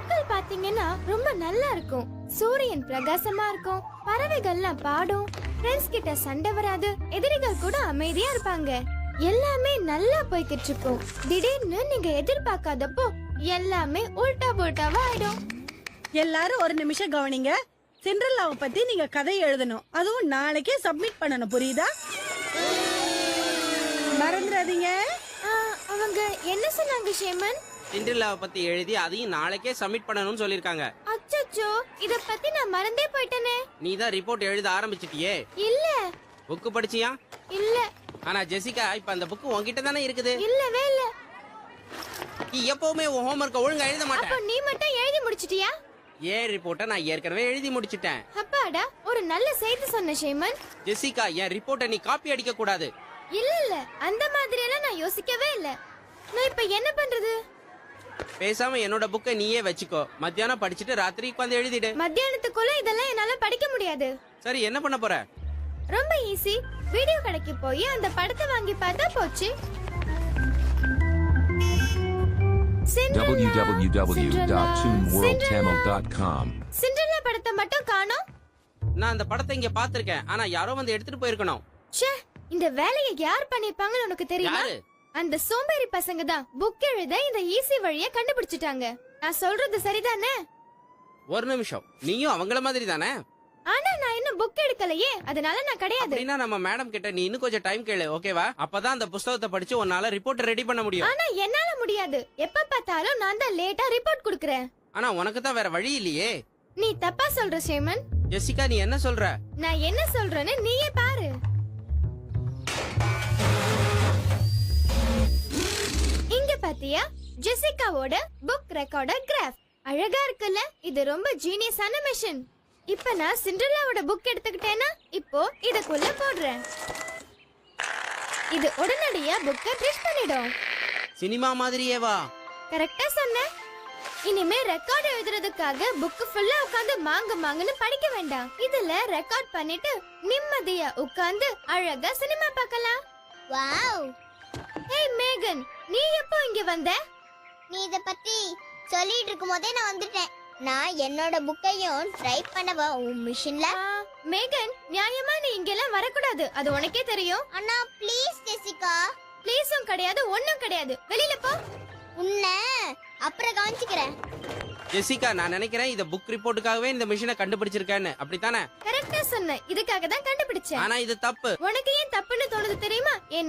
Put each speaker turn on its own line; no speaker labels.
பூக்கள் பாத்தீங்கன்னா ரொம்ப நல்லா இருக்கும். சூரியன் பிரகாசமா இருக்கும். பறவைகள்லாம் பாடும். ஃப்ரெண்ட்ஸ் கிட்ட சண்டை வராது. எதிரிகள் கூட அமைதியா இருப்பாங்க. எல்லாமே நல்லா போய்கிட்டு இருக்கும். திடீர்னு நீங்க எதிர்பார்க்காதப்போ எல்லாமே உல்டா புல்டாவா ஆயிடும்.
எல்லாரும் ஒரு நிமிஷம் கவனிங்க. சிண்ட்ரெல்லாவை பத்தி நீங்க கதை எழுதணும். அதுவும் நாளைக்கே சப்மிட் பண்ணணும், புரியுதா? மறந்துடாதீங்க.
அவங்க என்ன சொன்னாங்க ஷேமன்?
சிண்ட்ரெல்லாவை பத்தி எழுதி அதையும் நாளைக்கே சப்மிட் பண்ணணும்னு சொல்லிருக்காங்க.
அச்சச்சோ, இத பத்தி நான் மறந்தே போயிட்டேனே.
நீ தான் ரிப்போர்ட் எழுத ஆரம்பிச்சிட்டியே.
இல்ல.
புக் படிச்சியா?
இல்ல.
ஆனா ஜெசிகா, இப்ப அந்த புக் உன்கிட்ட தானே இருக்குது.
இல்லவே இல்ல.
நீ எப்பவுமே உன் ஹோம்வொர்க்க ஒழுங்கா எழுத மாட்ட.
அப்ப நீ மட்டும் எழுதி முடிச்சிட்டியா?
ஏன் ரிப்போர்ட்ட நான் ஏற்கனவே எழுதி முடிச்சிட்டேன்.
அப்பாடா, ஒரு நல்ல செய்தி சொன்ன ஷேமன்.
ஜெசிகா, என் ரிப்போர்ட்ட நீ காப்பி அடிக்க கூடாது.
இல்ல இல்ல, அந்த மாதிரி எல்லாம் நான் யோசிக்கவே இல்ல. நான் இப்ப என்ன பண்றது?
பேசாம என்னோட புக்கை நீயே வச்சுக்கோ. மத்தியானம் படிச்சுட்டு ராத்திரி உட்கார்ந்து எழுதிடு.
மத்தியானத்துக்குள்ள இதெல்லாம் என்னால படிக்க முடியாது.
சரி, என்ன பண்ண போற?
ரொம்ப ஈஸி. வீடியோ கடைக்கு போய் அந்த படத்தை வாங்கி பார்த்தா போச்சு.
www.toonworldtamil.com
சிண்ட்ரெல்லா படத்தை மட்டும் காணோம்.
நான் அந்த படத்தை இங்க பாத்திருக்கேன். ஆனா யாரோ வந்து எடுத்துட்டு போயிருக்கணும்.
ச்சே, இந்த வேலையை யார் பண்ணிருப்பாங்கன்னு உனக்கு தெரியுமா?
யாரு?
அந்த சோம்பேறி பசங்க தான் புக் எழுத இந்த ஈஸி வழியை கண்டுபிடிச்சிட்டாங்க. நான் சொல்றது சரிதானே?
ஒரு நிமிஷம், நீயும் அவங்கள மாதிரி தானே?
ஆனா நான் இன்னும் புக் எடுக்கலையே, அதனால நான் கிடையாது.
அப்படின்னா நம்ம மேடம் கிட்ட நீ இன்னும் கொஞ்சம் டைம் கேளு, ஓகேவா? அப்பதான் அந்த புத்தகத்தை படிச்சு உன்னால ரிப்போர்ட் ரெடி பண்ண முடியும்.
ஆனா என்னால முடியாது. எப்ப பார்த்தாலும் நான் தான் லேட்டா ரிப்போர்ட் குடுக்கறேன்.
ஆனா உனக்கு தான் வேற வழி இல்லையே.
நீ தப்பா சொல்ற ஷேமன்.
ஜெசிகா, நீ என்ன சொல்ற?
நான் என்ன சொல்றேன்னு நீயே பாரு. இங்க பாத்தியா, ஜெசிகாவோட புக் ரெக்கார்டர் கிராஃப். அழகா இருக்குல்ல? இது ரொம்ப ஜீனியஸான மெஷின். இப்ப நான் சிண்ட்ரெல்லாவோட புக் எடுத்துக்கிட்டேனா, இப்போ இதுக்குள்ள போடுறேன். இது உடனடியா புக்கை ட்ரிஷ் பண்ணிடும்.
சினிமா மாதிரியே வா.
கரெக்டா சொன்ன. இனிமே ரெக்கார்ட் எழுதுறதுக்காக புக் ஃபுல்லா உட்கார்ந்து மாங்குன்னு படிக்க வேண்டாம். இதுல ரெக்கார்ட் பண்ணிட்டு நிம்மதியா உட்கார்ந்து அழகா சினிமா பார்க்கலாம்.
வாவ்!
ஏய் மேகன், நீ எப்போ இங்க வந்த?
நீ இத பத்தி சொல்லிட்டு இருக்கும்போதே நான் வந்துட்டேன். நான் என்னோட புக்கையும் ட்ரை பண்ணவா உன் மிஷின்ல?
மேகன், நியாயமா நீ இங்க எல்லாம் வரக்கூடாது. அது உனக்கே தெரியும்.
அண்ணா ப்ளீஸ் ஜெசிகா.
ப்ளீஸும் கிடையாது, ஒண்ணும் கிடையாது. வெளியில போ.
உன்னை அப்புறம் கவனிச்சுக்கிறேன்.
ஜெசிகா, நான் நினைக்கிறேன் இத புக் ரிப்போர்ட்டுக்காகவே இந்த மிஷினை கண்டுபிடிச்சிருக்கேன்னு. அப்படித்தானே?
கரெக்டா சொன்ன. இதுக்காக தான் கண்டுபிடிச்சேன்.
ஆனா இது தப்பு.
உனக்கு ஏன் தப்புன்னு தோணுது தெரியுமா? ஏன்னா